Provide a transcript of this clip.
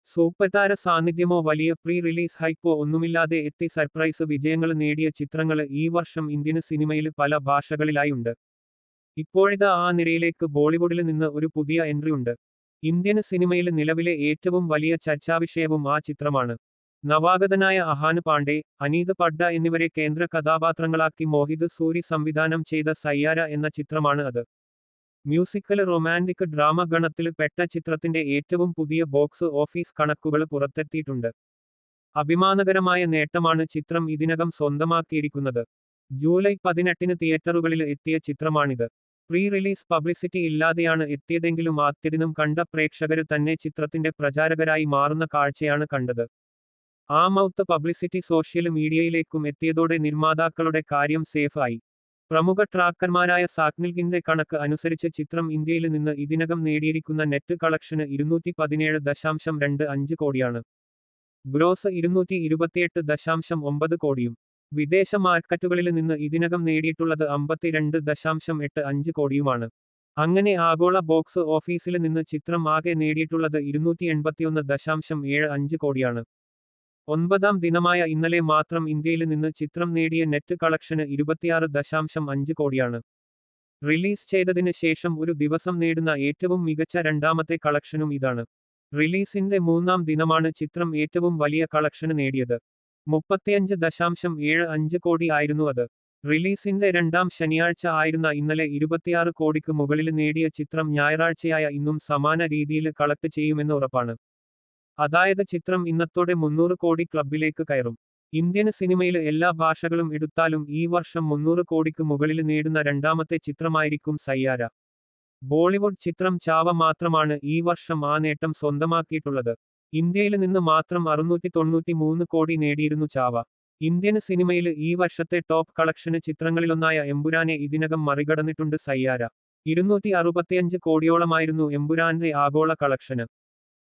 സൂപ്പർതാര സാന്നിധ്യമോ വലിയ pre release hypo ഒന്നുമില്ലാതെ എത്തി സർപ്രൈസ് വിജയങ്ങൾ നേടിയ ചിത്രങ്ങള് ഈ വർഷം ഇന്ത്യന് സിനിമയില് പല ഭാഷകളിലായുണ്ട്. ഇപ്പോഴിതാ ആ നിരയിലേക്ക് ബോളിവുഡില് നിന്ന് ഒരു പുതിയ എൻട്രി ഉണ്ട്. ഇന്ത്യന് സിനിമയില് നിലവിലെ ഏറ്റവും വലിയ ചർച്ചാവിഷയവും ആ ചിത്രമാണ്. നവാഗതനായ അഹാന് പാണ്ഡെ, അനീത് പഡ്ഡ എന്നിവരെ കേന്ദ്ര കഥാപാത്രങ്ങളാക്കി മോഹിത് സൂരി സംവിധാനം ചെയ്ത സയ്യാര എന്ന ചിത്രമാണ് അത്. മ്യൂസിക്കല് റൊമാന്റിക് ഡ്രാമ ഗണത്തില് പെട്ട ചിത്രത്തിന്റെ ഏറ്റവും പുതിയ ബോക്സ് ഓഫീസ് കണക്കുകള് പുറത്തെത്തിയിട്ടുണ്ട്. അഭിമാനകരമായ നേട്ടമാണ് ചിത്രം ഇതിനകം സ്വന്തമാക്കിയിരിക്കുന്നത്. ജൂലൈ 18-ന് തിയേറ്ററുകളില് എത്തിയ ചിത്രമാണിത്. പ്രീ റിലീസ് പബ്ലിസിറ്റി ഇല്ലാതെയാണ് എത്തിയതെങ്കിലും ആദ്യദിനം കണ്ട പ്രേക്ഷകര് തന്നെ ചിത്രത്തിന്റെ പ്രചാരകരായി മാറുന്ന കാഴ്ചയാണ് കണ്ടത്. ആ മൗത്ത് പബ്ലിസിറ്റി സോഷ്യല് മീഡിയയിലേക്കും എത്തിയതോടെ നിർമ്മാതാക്കളുടെ കാര്യം സേഫ് ആയി. പ്രമുഖ ട്രാക്കർമാരായ സാക്നിൽകിന്റെ കണക്ക് അനുസരിച്ച് ചിത്രം ഇന്ത്യയില് നിന്ന് ഇതിനകം നേടിയിരിക്കുന്ന നെറ്റ് കളക്ഷന് 217.25 കോടിയാണ്. ഗ്രോസ് 228.9 കോടിയും. വിദേശ മാർക്കറ്റുകളില് നിന്ന് ഇതിനകം നേടിയിട്ടുള്ളത് 52.85 കോടിയുമാണ്. അങ്ങനെ ആഗോള ബോക്സ് ഓഫീസില് നിന്ന് ചിത്രം ആകെ നേടിയിട്ടുള്ളത് 281.75 കോടിയാണ്. 9ാം ദിനമായ ഇന്നലെ മാത്രം ഇന്ത്യയില് നിന്ന് ചിത്രം നേടിയ നെറ്റ് കളക്ഷന് 26.5 കോടിയാണ്. റിലീസ് ചെയ്തതിന് ശേഷം ഒരു ദിവസം നേടുന്ന ഏറ്റവും മികച്ച രണ്ടാമത്തെ കളക്ഷനും ഇതാണ്. റിലീസിന്റെ 3ാം ദിനമാണ് ചിത്രം ഏറ്റവും വലിയ കളക്ഷന് നേടിയത്. 35.75 കോടി ആയിരുന്നു അത്. റിലീസിന്റെ രണ്ടാം ശനിയാഴ്ച ആയിരുന്ന ഇന്നലെ 26 കോടിക്ക് മുകളില് നേടിയ ചിത്രം ഞായറാഴ്ചയായ ഇന്നും സമാന രീതിയില് കളക്ട് ചെയ്യുമെന്ന് ഉറപ്പാണ്. അതായത് ചിത്രം ഇന്നത്തോടെ 300 കോടി ക്ലബ്ബിലേക്ക് കയറും. ഇന്ത്യന് സിനിമയില് എല്ലാ ഭാഷകളും എടുത്താലും ഈ വർഷം 300 കോടിക്ക് മുകളില് നേടുന്ന രണ്ടാമത്തെ ചിത്രമായിരിക്കും സയ്യാര. ബോളിവുഡ് ചിത്രം ചാവ മാത്രമാണ് ഈ വർഷം ആ നേട്ടം സ്വന്തമാക്കിയിട്ടുള്ളത്. ഇന്ത്യയില് നിന്ന് മാത്രം 693 കോടി നേടിയിരുന്നു ചാവ. ഇന്ത്യന് സിനിമയില് ഈ വർഷത്തെ ടോപ്പ് കളക്ഷന് ചിത്രങ്ങളിലൊന്നായ എമ്പുരാനെ ഇതിനകം മറികടന്നിട്ടുണ്ട് സയ്യാര. 265 കോടിയോളമായിരുന്നു എമ്പുരാന്റെ ആഗോള കളക്ഷന്.